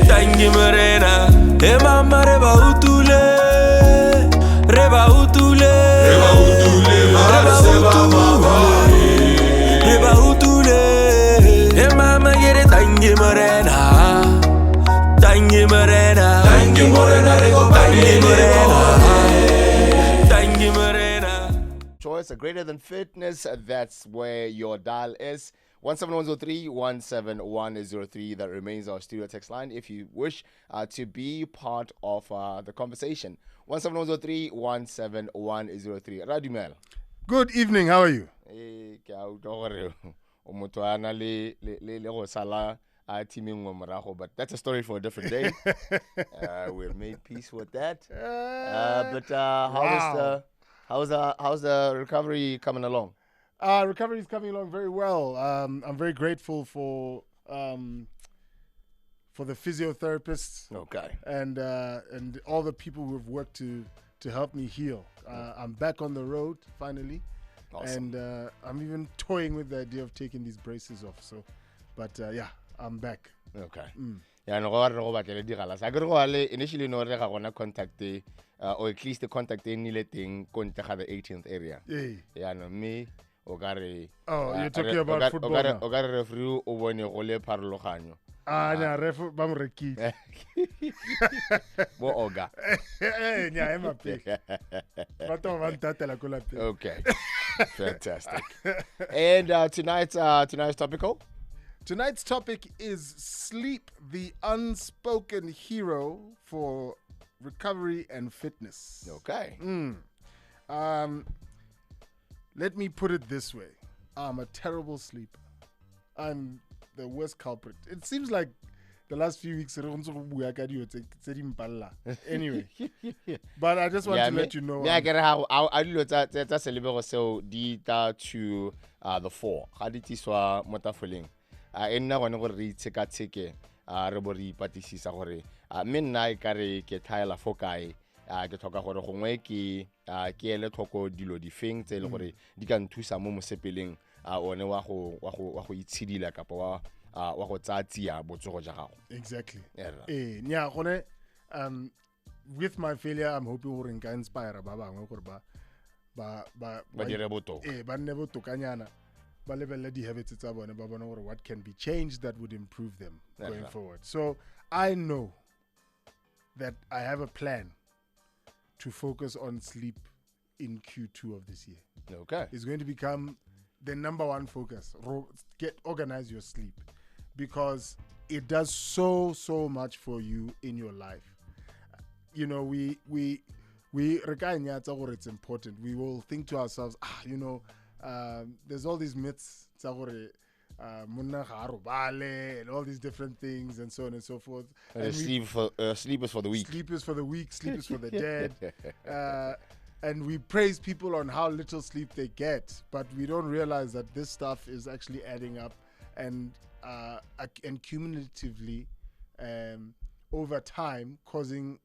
Tangi morena, e mamma reba utule, reba utule, reba utule, reba utule, e mamma quiere tangi morena, tangi morena, tangi morena, tangi morena, tangi morena. Choice Gr8r Than Fitness. That's where your dial is. 17103 17103. That remains our studio text line if you wish to be part of the conversation. 17103 17103. Radumel. Good evening, how are you? But that's a story for a different day. We'll make peace with that. How's the recovery coming along? Recovery is coming along very well. I'm very grateful for the physiotherapists, and all the people who have worked to help me heal. I'm back on the road finally, Awesome. and I'm even toying with the idea of taking these braces off. So, but yeah, I'm back. Okay. Yeah, no go batla di gala. Sa go ale initially no re ga gona contact or at least the contact in nileting konta ga the 18th area. Yeah, no me o ga re. Oh, you're talking about football now. O ga re referee o bone go le pharologanyo. Nya ref ba mo rekile. Bo oga. Nya ema pe. Ba to ba ntatela ko la pe. Okay. Fantastic. And tonight's topical? Tonight's topic is sleep, the unspoken hero for recovery and fitness. Okay. Let me put it this way. I'm a terrible sleeper. I'm the worst culprit. It seems like the last few weeks, anyway. But I just want to let you know. Yeah, I get how I do that's a little so to the 4. How did you swa motafoling? Enna gone go re tsheka re bo re ipatisisa gore me nna e kare ke thaela fokae ke thoka gore gongwe ke ele tlhoko dilo di feng tse le gore di ka nthusa mo mosepeleng one wa go itshidila kapa wa go tsatsia botsogo ja gago. Exactly. Nya gone with my failure I'm hoping gore nka inspire ba bangwe gore ba dire botoka. Ba nne botokanyana. What can be changed that would improve them going forward. So I know that I have a plan to focus on sleep in Q2 of this year. Okay. It's going to become the number one focus. Organize your sleep, because it does so much for you in your life. You know, we it's important. We will think to ourselves, there's all these myths, and all these different things, and so on and so forth. And sleep is for the weak. Sleep is for the weak. Sleep is for the dead. And we praise people on how little sleep they get, but we don't realize that this stuff is actually adding up and cumulatively over time causing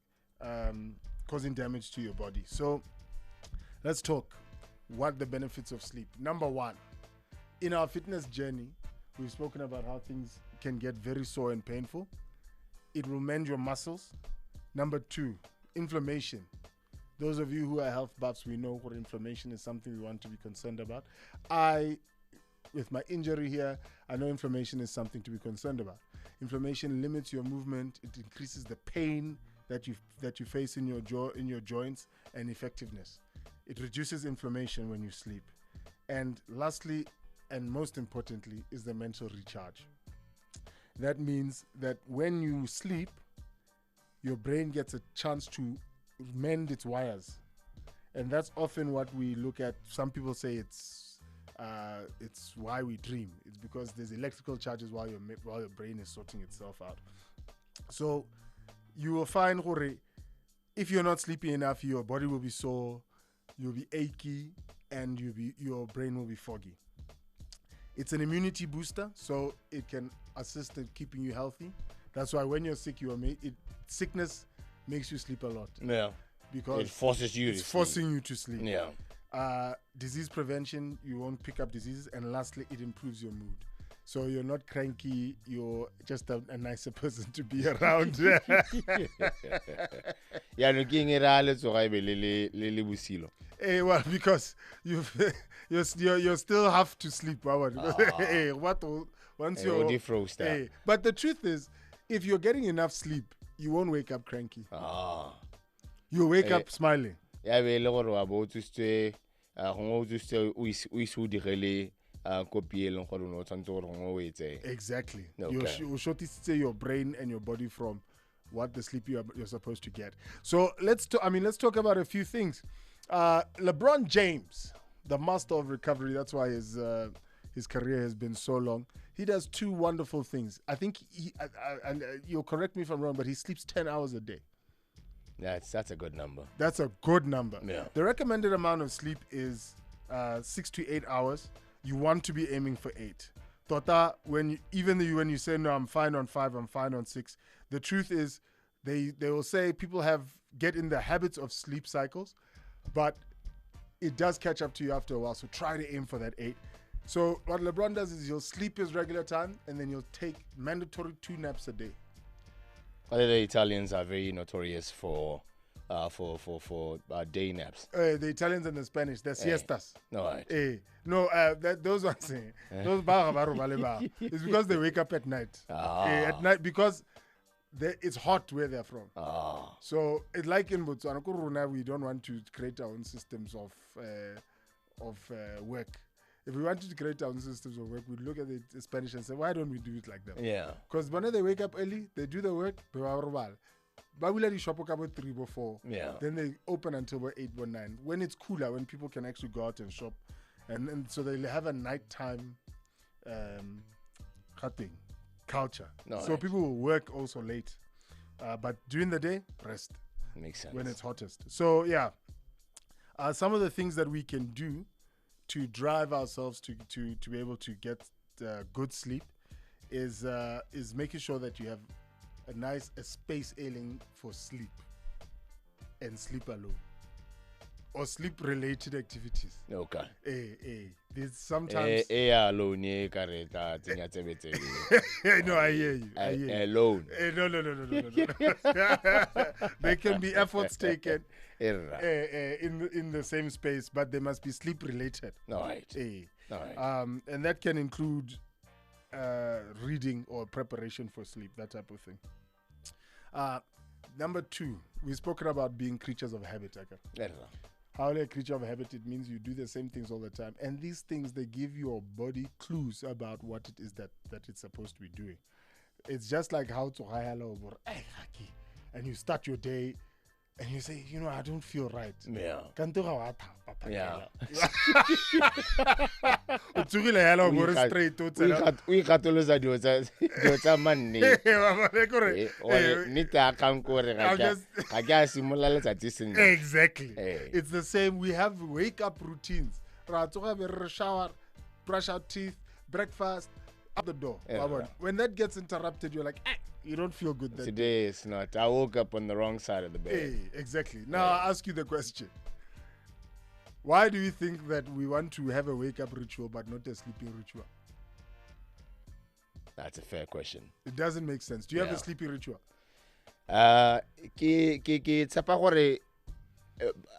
damage to your body. So let's talk what the benefits of sleep. Number one, in our fitness journey, we've spoken about how things can get very sore and painful. It will mend your muscles. Number two, inflammation. Those of you who are health buffs, we know what inflammation is something we want to be concerned about. With my injury here, I know inflammation is something to be concerned about. Inflammation limits your movement. It increases the pain that you face in your joints and effectiveness. It reduces inflammation when you sleep. And lastly, and most importantly, is the mental recharge. That means that when you sleep, your brain gets a chance to mend its wires. And that's often what we look at. Some people say it's why we dream. It's because there's electrical charges while your brain is sorting itself out. So you will find, if you're not sleeping enough, your body will be sore, you'll be achy, and your brain will be foggy. It's an immunity booster, so it can assist in keeping you healthy. That's why when you're sick, sickness makes you sleep a lot. Yeah. Because it forces you. It's forcing you to sleep. Yeah. Disease prevention, you won't pick up diseases, and lastly, it improves your mood. So you're not cranky. You're just a nicer person to be around. Yeah, no king era le tsoga be le busilo. Well, because you still have to sleep. Once you're defrost that. But the truth is, if you're getting enough sleep, you won't wake up cranky. You wake up smiling. Yeah, be le gore wa bo tswe go tswe o isu digele copy e leng gore no tsantse gore go etse. Exactly. Okay. You shortisitse your brain and your body from what the sleep you're supposed to get. So let's talk about a few things. LeBron James, the master of recovery, that's why his career has been so long. He does two wonderful things. I think you'll correct me if I'm wrong, but he sleeps 10 hours a day. That's a good number. That's a good number. Yeah. The recommended amount of sleep is 6 to 8 hours. You want to be aiming for 8. Tota, when you say no, I'm fine on 5, I'm fine on 6. The truth is, they will say people get in the habits of sleep cycles, but it does catch up to you after a while. So try to aim for that 8. So what LeBron does is he'll sleep his regular time, and then he'll take mandatory 2 naps a day. The Italians are very notorious for day naps. The Italians and the Spanish, they're siestas. No, right. Those ones. Those it's because they wake up at night. At night because it's hot where they're from. So it's like in Botswana, we don't want to create our own systems of work. If we wanted to create our own systems of work, we'd look at the Spanish and say, why don't we do it like them? Yeah. Because when they wake up early, they do the work, they shop about 3 or 4. Yeah. Then they open until about 8 or 9. When it's cooler, when people can actually go out and shop. And so they have a nighttime culture. No, so people will work also late. But during the day, rest. Makes sense. When it's hottest. So, yeah. Some of the things that we can do to drive ourselves to be able to get good sleep is making sure that you have a space ailing for sleep and sleep alone or sleep related activities. Okay. There's sometimes alone no, I hear you. Alone. No. There can be efforts taken in the same space, but they must be sleep related. Right. And that can include reading or preparation for sleep, that type of thing. Number 2, we've spoken about being creatures of habit. How are you a creature of habit? It means you do the same things all the time. And these things, they give your body clues about what it is that it's supposed to be doing. It's just like how to and you start your day and you say, I don't feel right. Yeah. Yeah. We katolosa dio tsa manne. Exactly. It's the same. We have wake up routines. Shower, brush our teeth, breakfast, out the door. When that gets interrupted, you're like, you don't feel good that Today is not. I woke up on the wrong side of the bed. Exactly. Now I'll ask you the question. Why do you think that we want to have a wake-up ritual but not a sleeping ritual? That's a fair question. It doesn't make sense. Do you have a sleeping ritual?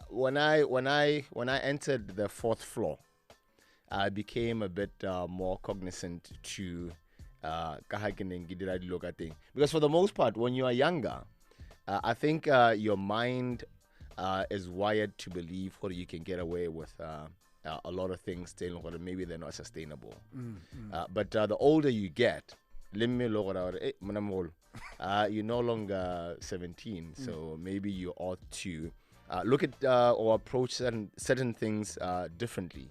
When I entered the 4th floor, I became a bit more cognizant to because for the most part, when you are younger, I think your mind is wired to believe that you can get away with a lot of things still, maybe they're not sustainable. But the older you get, you're no longer 17, so maybe you ought to look at or approach certain things differently.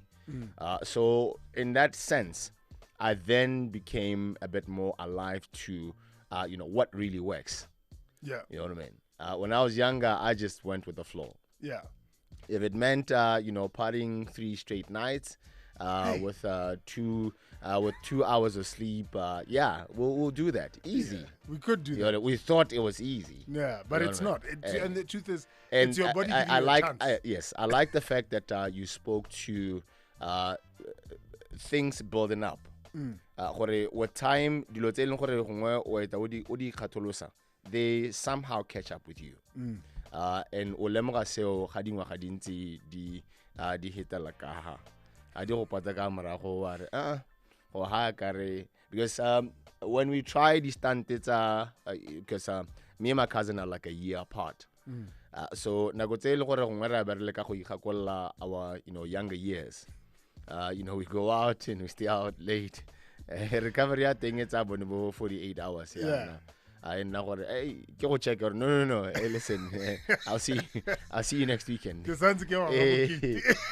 So in that sense, I then became a bit more alive to, what really works. Yeah. You know what I mean? When I was younger, I just went with the flow. Yeah. If it meant, partying 3 straight nights with 2 hours of sleep, we'll do that. Easy. Yeah, we could do that. We thought it was easy. Yeah, but it's not. And the truth is, it's your body giving you a chance. I like the fact that you spoke to things building up. gore with time dilo tse leng gore gongwe o eta o di kgatholosa they somehow catch up with you and o lemoga seo ga dingwaga di ntse di hitela ka ha a di go pata ka morago wa re go ha ka re because when we try these stunts because me and my cousin are like a year apart so nako tse le gore gongwe re ba re le ka go igakolla our younger years we go out and we stay out late recovery ya teng it's about 48 hours and now hey go check no hey listen I'll see you next weekend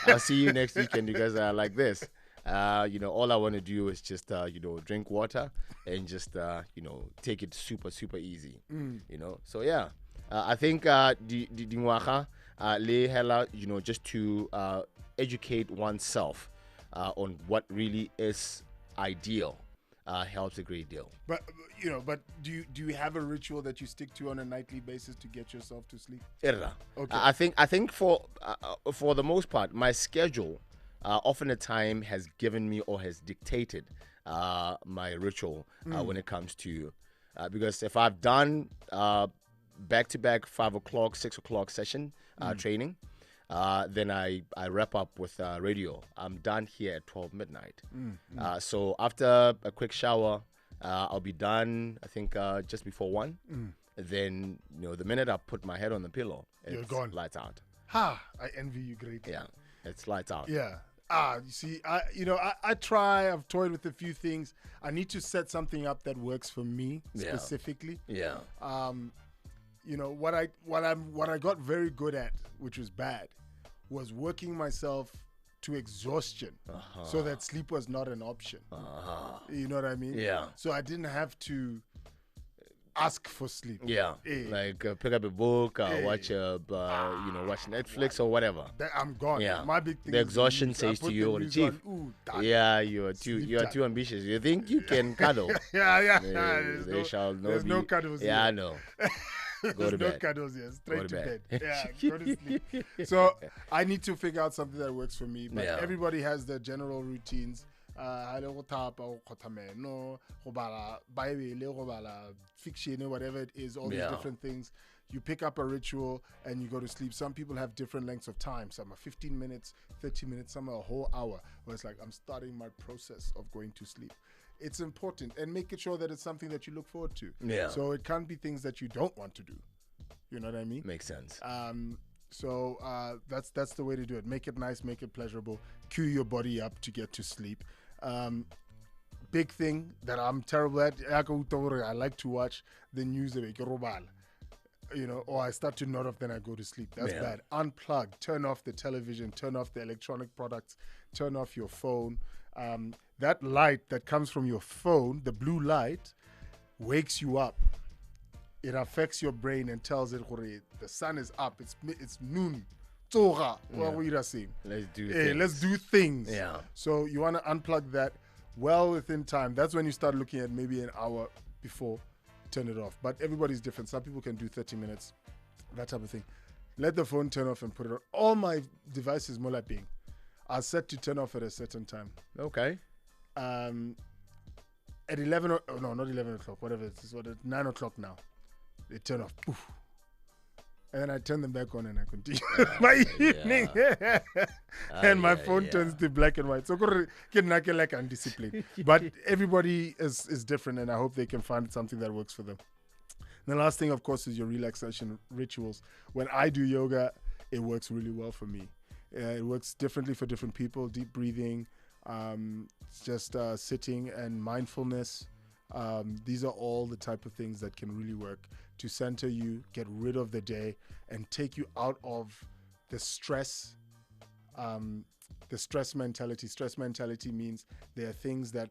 I'll see you next weekend because like this all I want to do is just drink water and just take it super easy so yeah I think dingwaga le hela just to educate oneself on what really is ideal helps a great deal. But do you have a ritual that you stick to on a nightly basis to get yourself to sleep? Okay. I think for the most part, my schedule often a time has given me or has dictated my ritual when it comes to because if I've done back-to-back 5 o'clock, 6 o'clock session training. Then I wrap up with radio. I'm done here at 12 midnight. So after a quick shower, I'll be done, I think, just before 1. Then, the minute I put my head on the pillow, you're gone. Lights out. I envy you greatly. Yeah, it's lights out. Yeah. You see, I've toyed with a few things. I need to set something up that works for me specifically. Yeah. What I got very good at, which was bad, was working myself to exhaustion so that sleep was not an option. You know what I mean? Yeah. So I didn't have to ask for sleep. Yeah. Like pick up a book, watch watch Netflix or whatever. I'm gone. Yeah. My big thing the is exhaustion says to you, Chief. You are too ambitious. You think you can cuddle? Yeah. They shall know. There's no cuddles. Yeah, I know. Go to no bed. cuddles, straight to bed. Yeah, go to sleep. So I need to figure out something that works for me. But everybody has their general routines. Fiction, whatever it is, all these different things. You pick up a ritual and you go to sleep. Some people have different lengths of time. Some are 15 minutes, 30 minutes, some are a whole hour. Where it's like, I'm starting my process of going to sleep. It's important, and make it sure that it's something that you look forward to. Yeah. So it can't be things that you don't want to do. You know what I mean? Makes sense. So that's the way to do it. Make it nice, make it pleasurable. Cue your body up to get to sleep. Big thing that I'm terrible at. I like to watch the news. Or I start to nod off, then I go to sleep. That's bad. Unplug. Turn off the television. Turn off the electronic products. Turn off your phone. That light that comes from your phone, the blue light, wakes you up. It affects your brain and tells it the sun is up. It's noon. What were you saying? Let's do things. Yeah. So you want to unplug that well within time. That's when you start looking at maybe an hour before. Turn it off. But everybody's different. Some people can do 30 minutes, that type of thing. Let the phone turn off and put it on. All my devices, Molaping, are set to turn off at a certain time. Okay. At 11 not 11 o'clock, whatever it is, 9 o'clock now. They turn off. Poof. And then I turn them back on and I continue my evening. And my phone turns to black and white. So like undisciplined. But everybody is different, and I hope they can find something that works for them. And the last thing, of course, is your relaxation rituals. When I do yoga, it works really well for me. It works differently for different people. Deep breathing, just sitting and mindfulness. These are all the type of things that can really work to center you, get rid of the day, and take you out of the stress mentality. Stress mentality means there are things that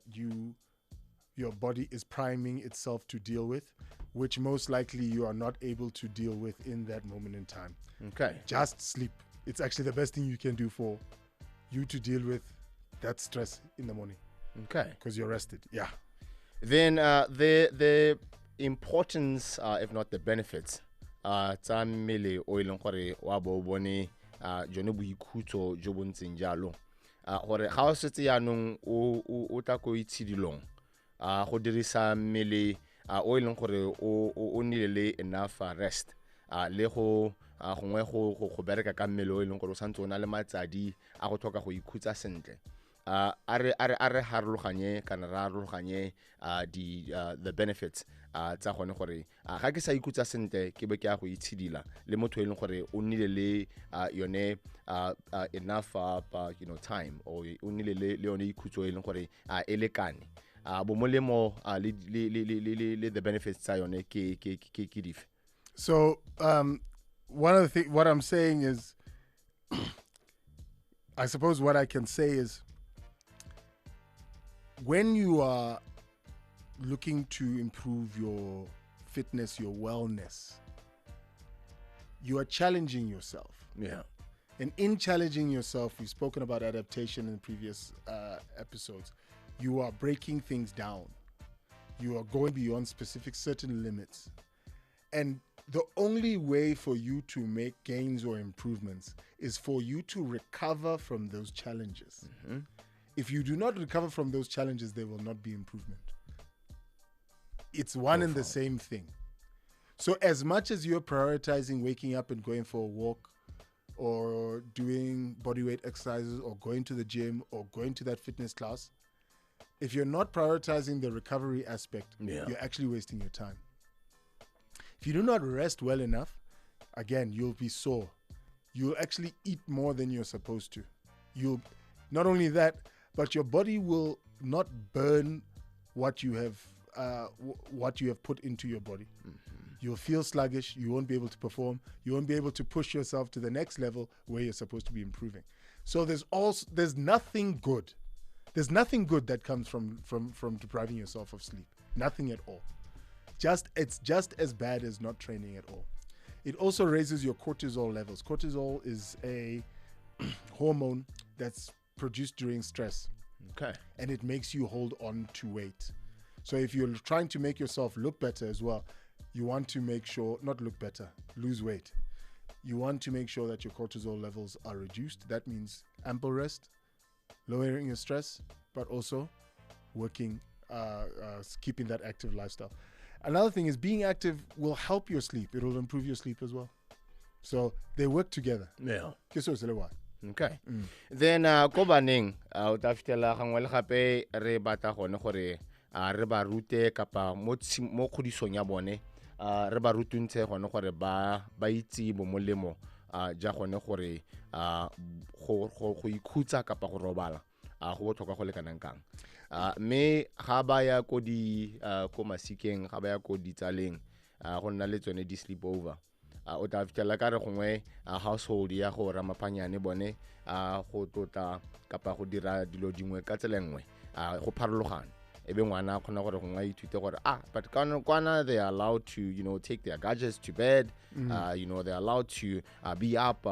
your body is priming itself to deal with, which most likely you are not able to deal with in that moment in time. Okay. Just sleep. It's actually the best thing you can do for you to deal with that stress in the morning. Okay. Because you're rested. Yeah. Then the importance, if not the benefits, tsa mmele o ileng gore wa bo bone jone boikhutso jo bo ntseng jalo gore ga o setse yanong o tla go itshidilong go dirisa mmele o e leng gore o nnile le enough rest le go gongwe go bereka ka mmele o e leng gore o santse o na le matsadi a go tlhoka go ikhutsa sentle a re harologanye kana ra harologanye the benefits tsa gone gore ga ke sa ikhutsa sentle ke be ke a go itshidila le motho e leng gore o nnile le yone enough time o nnile le yone ikhutso e leng gore e lekane bo molemo le the benefits tsa yone ke dife. So one of the things, what I'm saying is, I suppose what I can say is, when you are looking to improve your fitness, your wellness, you are challenging yourself. Yeah. And in challenging yourself, we've spoken about adaptation in previous episodes. You are breaking things down. You are going beyond specific certain limits. And the only way for you to make gains or improvements is for you to recover from those challenges. Mm-hmm. If you do not recover from those challenges, there will not be improvement. It's one and the same thing. So as much as you're prioritizing waking up and going for a walk or doing bodyweight exercises or going to the gym or going to that fitness class, if you're not prioritizing the recovery aspect, you're actually wasting your time. If you do not rest well enough, again, you'll be sore. You'll actually eat more than you're supposed to. You'll not only that, but your body will not burn what you have put into your body. Mm-hmm. You'll feel sluggish. You won't be able to perform. You won't be able to push yourself to the next level where you're supposed to be improving. So there's nothing good. There's nothing good that comes from depriving yourself of sleep. Nothing at all. It's just as bad as not training at all. It also raises your cortisol levels. Cortisol is a hormone that's produced during stress. Okay. And it makes you hold on to weight. So if you're trying to make yourself look better as well, you want to make sure, not look better, lose weight. You want to make sure that your cortisol levels are reduced. That means ample rest, lowering your stress, but also working, keeping that active lifestyle. Another thing is being active will help your sleep. It will improve your sleep as well. So they work together. Yeah. Okay. Then ko baneng o ta fitela gangwe le gape re batla gone gore re ba rute kapa mo kgodisong ya bone re ba rutuntshe gone gore ba itse bo molemo ja gone gore go ikhutsa kapa go robala go botlhokwa go le kanang me ga ba ya ko masikeng ga ba ya ko ditsaleng go nna le tsone di sleep over o ta fitela ka re gongwe household ya go ramapanyane bone go tota kapa go dira dilo dingwe ka tselengwe go pharologana ebe ngwana khona gore gongwe ithute gore but kwana they are allowed to take their gadgets to bed. They're allowed to be up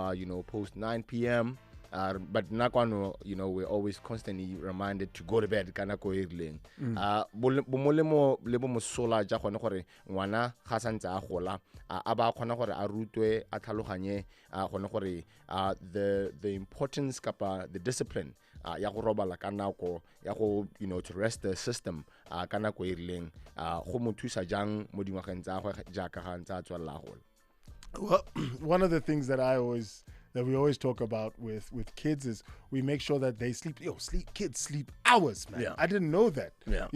post 9 p.m. But nakwano we're always constantly reminded to go to bed kana go early. Bomolemo le bo mosola ja gone gore ngwana ga santse a gola a ba khona gore a rutwe a tlhaloganye gone gore the importance kapa the discipline ya go robala ka nako ya go to rest the system ka nako e rileng go mo thusa jang mo dingwageng tsa go ja ka ga ntse a tswela gola. Well, one of the things that we always talk about with kids is we make sure that they sleep. Kids sleep hours, man. Yeah. I didn't know that. Yeah.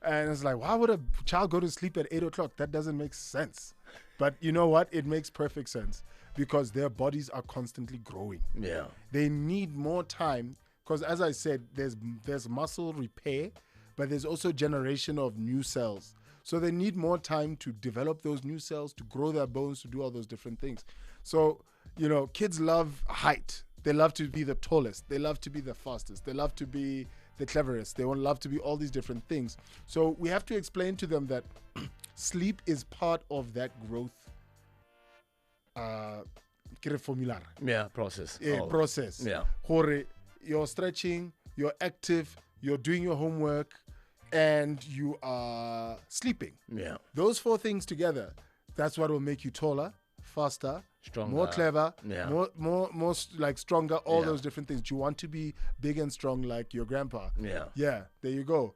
And it's like, why would a child go to sleep at 8 o'clock? That doesn't make sense. But you know what? It makes perfect sense because their bodies are constantly growing. Yeah. They need more time because, as I said, there's muscle repair, but there's also generation of new cells. So they need more time to develop those new cells, to grow their bones, to do all those different things. So, kids love height. They love to be the tallest. They love to be the fastest. They love to be the cleverest. They love to be all these different things. So we have to explain to them that sleep is part of that growth process. Process. Yeah. You're stretching, you're active, you're doing your homework, and you are sleeping. Yeah. Those four things together, that's what will make you taller, faster, stronger, more clever, more like stronger, all Yeah. those different things. You want to be big and strong like your grandpa. Yeah. Yeah, there you go.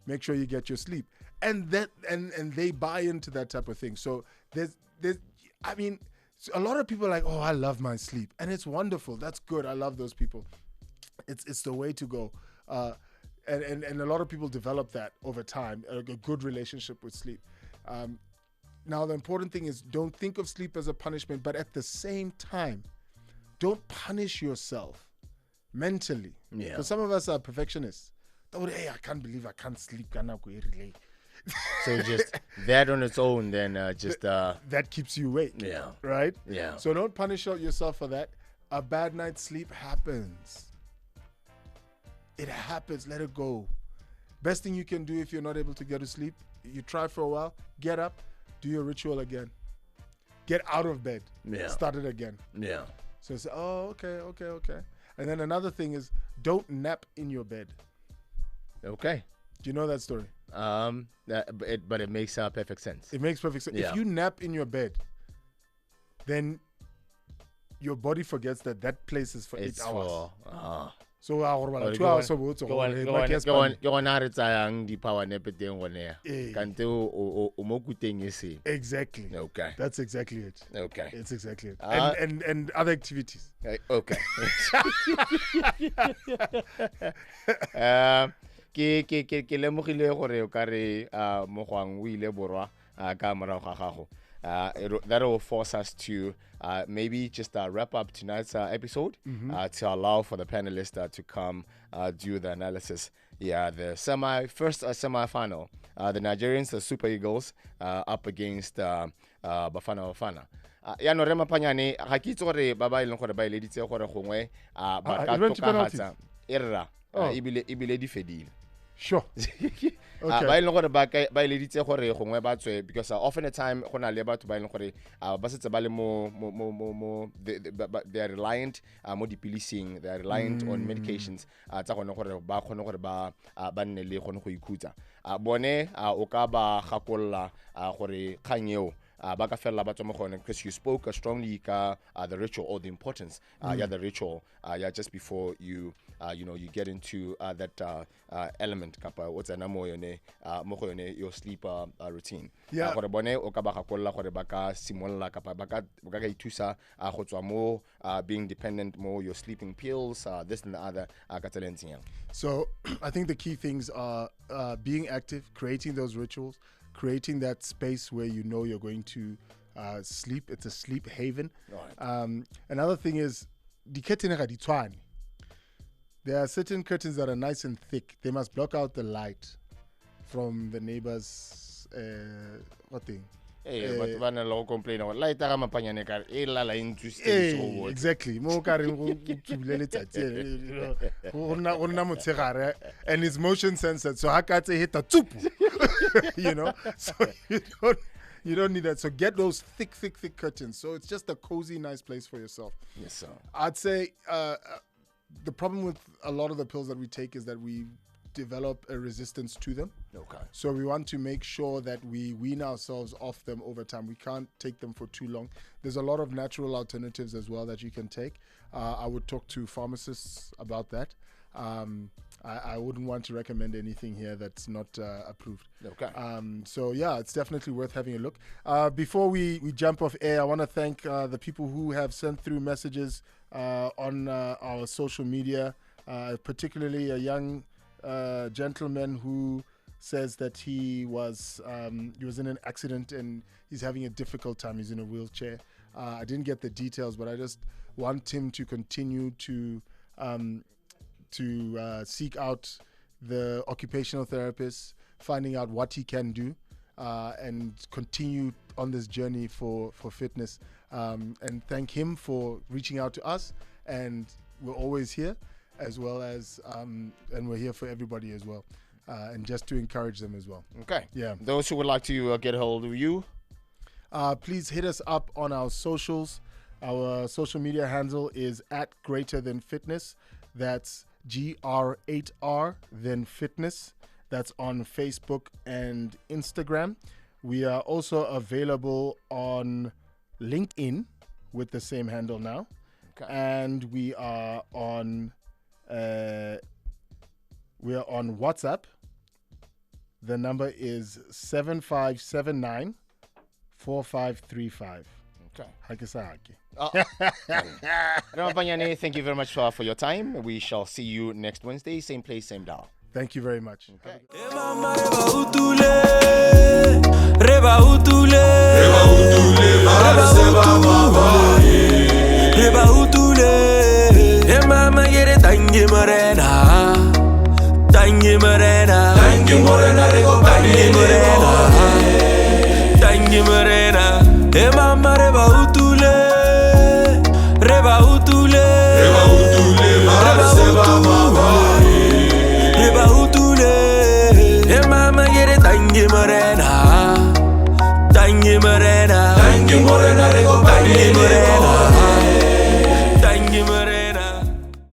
make sure you get your sleep. And that and they buy into that type of thing. So there's I mean, a lot of people are like, oh, I love my sleep, and it's wonderful. That's good. I love those people. It's the way to go. And a lot of people develop that over time, a good relationship with sleep. Now, the important thing is, don't think of sleep as a punishment, but at the same time, don't punish yourself mentally. Yeah. Because some of us are perfectionists. Hey, I can't believe I can't sleep. So just that on its own, then that keeps you awake. Yeah. Right? Yeah. So don't punish yourself for that. A bad night's sleep happens. It happens. Let it go. Best thing you can do if you're not able to get to sleep, you try for a while, get up, do your ritual again. Get out of bed. Yeah. Start it again. Yeah. So say, oh, okay. And then another thing is, don't nap in your bed. Okay. Do you know that story? But it makes perfect sense. It makes perfect sense. Yeah. If you nap in your bed, then your body forgets that place is for 8 hours. So ke gona re tsayang di-power nap teng gone kante o mo kuteng e seng. Exactly. Okay. That's exactly it. Okay. It's exactly it. And other activities. Okay. Ke lemogile gore o ka re mogwang o ile borwa ka morago ga gago. That will force us to maybe just wrap up tonight's episode to allow for the panelists to come do the analysis. Yeah, the first semi-final. The Nigerians, the Super Eagles, up against Bafana. Ya no rema panyane ga ke itse gore ba ba ileng gore ba ileditse gore gongwe ba ka tokahatsa erra ibile di fedile. Sure. Okay. Ba ileng gore ba ileditse gore gongwe ba tswe because often a time go na le batho ba ileng gore ba setse ba le mo they are reliant mo dipilising, they are reliant on medications tsa gone gore ba khone gore ba nne le gone go ikhutsa bone o ka ba gakolla gore kgang eo ba ka fella ba tswa mo gone because you spoke strongly ka the ritual or the importance the ritual just before you you get into that element kapa what's an mo yone your sleep routine gore bone o ka ba gakolla gore ba ka simolla kapa ba ka ithusa go tswa mo being dependent mo your sleeping pills this and the other ka tselentseng. So I think the key things are being active, creating those rituals, creating that space where you know you're going to sleep. It's a sleep haven. Right. Another thing is, there are certain curtains that are nice and thick. They must block out the light from the neighbors. What thing? But when a complain about light, exactly. And it's motion censored. So hit a so you don't need that. So get those thick curtains. So it's just a cozy, nice place for yourself. Yes, sir. I'd say the problem with a lot of the pills that we take is that we develop a resistance to them. Okay. So we want to make sure that we wean ourselves off them over time. We can't take them for too long. There's a lot of natural alternatives as well that you can take. I would talk to pharmacists about that. I wouldn't want to recommend anything here that's not approved. Okay. So yeah, it's definitely worth having a look. Before we jump off air, I want to thank the people who have sent through messages on our social media, particularly a young gentleman who says that he was in an accident and he's having a difficult time. He's in a wheelchair. I didn't get the details, but I just want him to continue to seek out the occupational therapist, finding out what he can do, and continue on this journey for fitness. And thank him for reaching out to us, and we're always here, as well as and we're here for everybody as well, and just to encourage them as well. Okay. Yeah. Those who would like to get a hold of you, please hit us up on our socials. Our social media handle is at Gr8r Than Fitness. That's Gr8r Than Fitness. That's on Facebook and Instagram. We are also available on LinkedIn with the same handle now. Okay. And we are on WhatsApp The number is 7579 4535. Okay. Hakisaki. Ramapanyane, thank you very much for your time. We shall see you next Wednesday, same place, same dial. Thank you very much. Okay. Morena,